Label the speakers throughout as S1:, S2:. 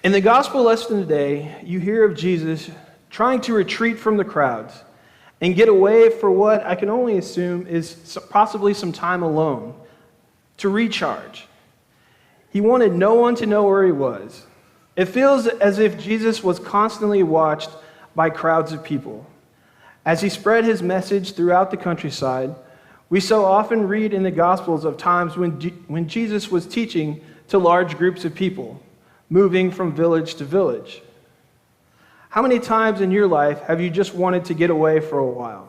S1: In the gospel lesson today, you hear of Jesus trying to retreat from the crowds and get away for what I can only assume is possibly some time alone, to recharge. He wanted no one to know where he was. It feels as if Jesus was constantly watched by crowds of people. As he spread his message throughout the countryside, we so often read in the Gospels of times when Jesus was teaching to large groups of people, moving from village to village. How many times in your life have you just wanted to get away for a while?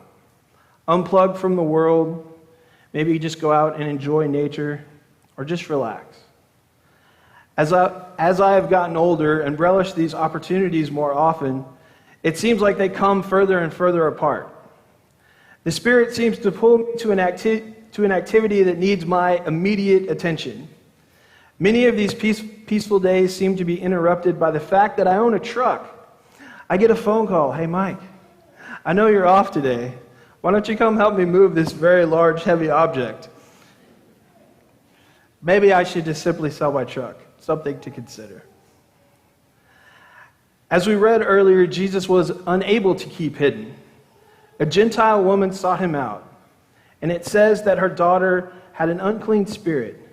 S1: Unplug from the world, maybe just go out and enjoy nature, or just relax. As I have gotten older and relish these opportunities more often, it seems like they come further and further apart. The Spirit seems to pull me to an activity that needs my immediate attention. Many of these peaceful days seem to be interrupted by the fact that I own a truck. I get a phone call, "Hey Mike, I know you're off today. Why don't you come help me move this very large, heavy object?" Maybe I should just simply sell my truck. Something to consider. As we read earlier, Jesus was unable to keep hidden. A Gentile woman sought him out, and it says that her daughter had an unclean spirit,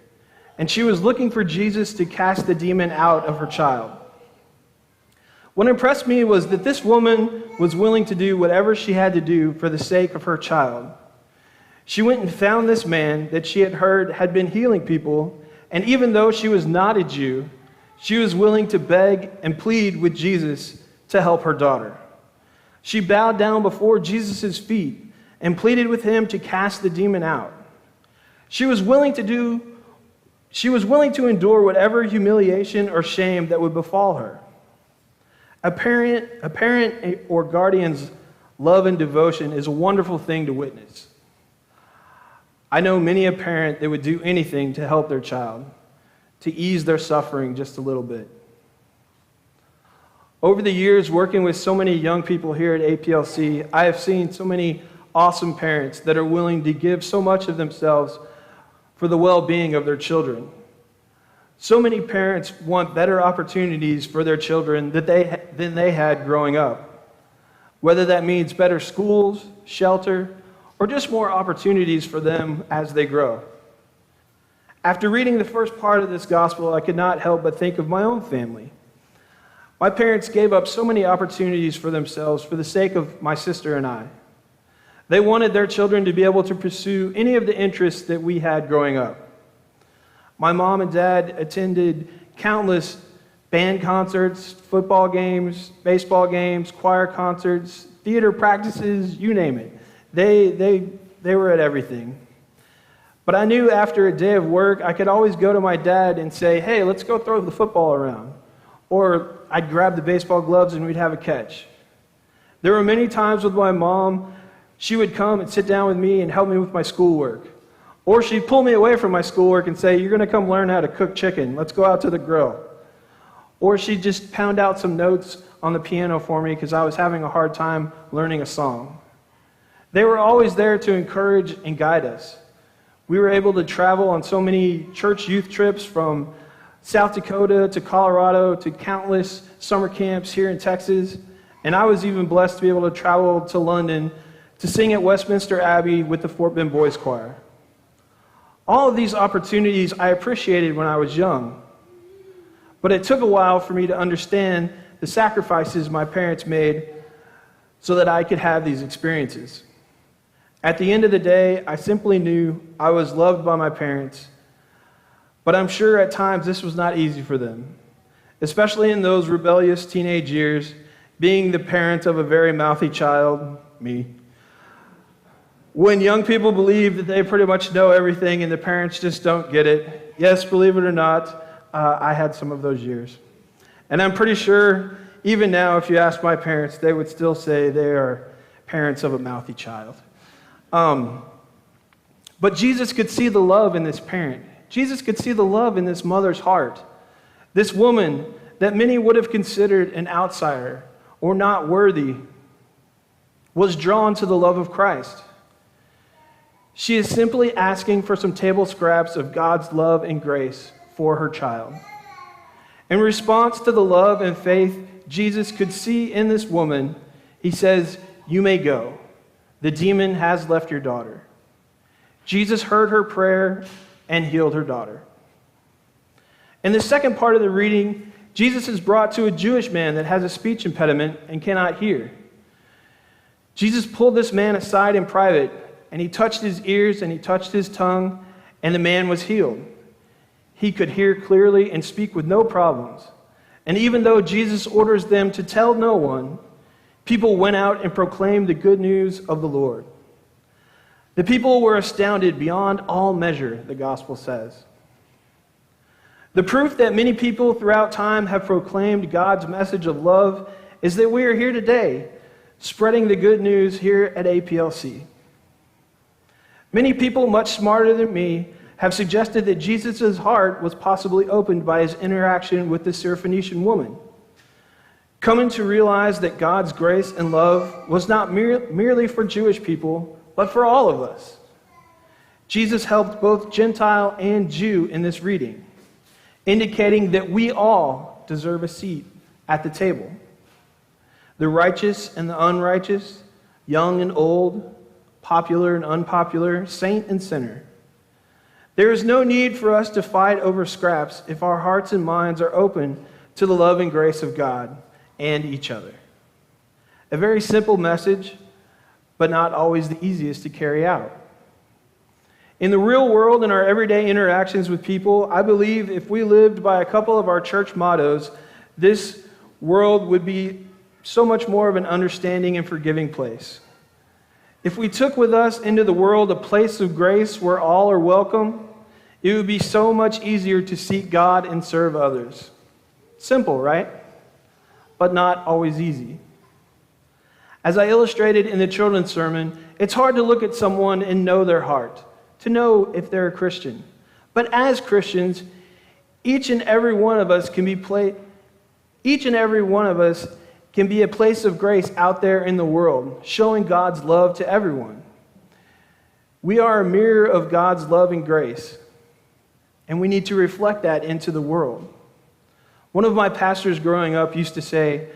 S1: and she was looking for Jesus to cast the demon out of her child. What impressed me was that this woman was willing to do whatever she had to do for the sake of her child. She went and found this man that she had heard had been healing people, and even though she was not a Jew, she was willing to beg and plead with Jesus to help her daughter. She bowed down before Jesus' feet and pleaded with him to cast the demon out. She was willing to endure whatever humiliation or shame that would befall her. A parent or guardian's love and devotion is a wonderful thing to witness. I know many a parent that would do anything to help their child, to ease their suffering just a little bit. Over the years, working with so many young people here at APLC, I have seen so many awesome parents that are willing to give so much of themselves for the well-being of their children. So many parents want better opportunities for their children than they had growing up, whether that means better schools, shelter, or just more opportunities for them as they grow. After reading the first part of this gospel, I could not help but think of my own family. My parents gave up so many opportunities for themselves for the sake of my sister and I. They wanted their children to be able to pursue any of the interests that we had growing up. My mom and dad attended countless band concerts, football games, baseball games, choir concerts, theater practices, you name it. They were at everything. But I knew after a day of work, I could always go to my dad and say, "Hey, let's go throw the football around." Or I'd grab the baseball gloves and we'd have a catch. There were many times with my mom, she would come and sit down with me and help me with my schoolwork. Or she'd pull me away from my schoolwork and say, "You're going to come learn how to cook chicken. Let's go out to the grill." Or she'd just pound out some notes on the piano for me because I was having a hard time learning a song. They were always there to encourage and guide us. We were able to travel on so many church youth trips from South Dakota to Colorado to countless summer camps here in Texas. And I was even blessed to be able to travel to London to sing at Westminster Abbey with the Fort Bend Boys Choir. All of these opportunities I appreciated when I was young. But it took a while for me to understand the sacrifices my parents made so that I could have these experiences. At the end of the day, I simply knew I was loved by my parents, but I'm sure at times this was not easy for them, especially in those rebellious teenage years, being the parent of a very mouthy child, me. When young people believe that they pretty much know everything and the parents just don't get it. Yes, believe it or not, I had some of those years. And I'm pretty sure, even now, if you ask my parents, they would still say they are parents of a mouthy child. But Jesus could see the love in this parent. Jesus could see the love in this mother's heart. This woman that many would have considered an outsider or not worthy was drawn to the love of Christ. She is simply asking for some table scraps of God's love and grace for her child. In response to the love and faith Jesus could see in this woman, he says, "You may go. The demon has left your daughter." Jesus heard her prayer and healed her daughter. In the second part of the reading, Jesus is brought to a Jewish man that has a speech impediment and cannot hear. Jesus pulled this man aside in private, and he touched his ears and he touched his tongue, and the man was healed. He could hear clearly and speak with no problems. And even though Jesus orders them to tell no one, people went out and proclaimed the good news of the Lord. The people were astounded beyond all measure, the gospel says. The proof that many people throughout time have proclaimed God's message of love is that we are here today, spreading the good news here at APLC. Many people much smarter than me have suggested that Jesus' heart was possibly opened by his interaction with the Syrophoenician woman, coming to realize that God's grace and love was not merely for Jewish people, but for all of us. Jesus helped both Gentile and Jew in this reading, indicating that we all deserve a seat at the table. The righteous and the unrighteous, young and old, popular and unpopular, saint and sinner. There is no need for us to fight over scraps if our hearts and minds are open to the love and grace of God and each other. A very simple message, but not always the easiest to carry out. In the real world, in our everyday interactions with people, I believe if we lived by a couple of our church mottos, this world would be so much more of an understanding and forgiving place. If we took with us into the world a place of grace where all are welcome, it would be so much easier to seek God and serve others. Simple, right? But not always easy. As I illustrated in the children's sermon, it's hard to look at someone and know their heart, to know if they're a Christian. But as Christians, each and every one of us can be a place of grace out there in the world, showing God's love to everyone. We are a mirror of God's love and grace, and we need to reflect that into the world. One of my pastors growing up used to say,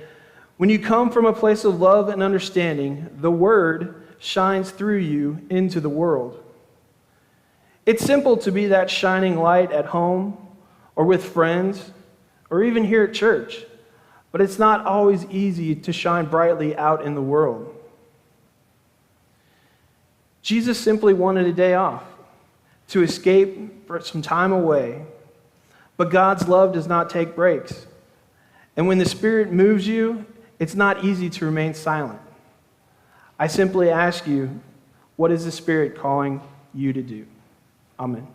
S1: when you come from a place of love and understanding, the Word shines through you into the world. It's simple to be that shining light at home or with friends or even here at church, but it's not always easy to shine brightly out in the world. Jesus simply wanted a day off to escape for some time away, but God's love does not take breaks. And when the Spirit moves you, it's not easy to remain silent. I simply ask you, what is the Spirit calling you to do? Amen.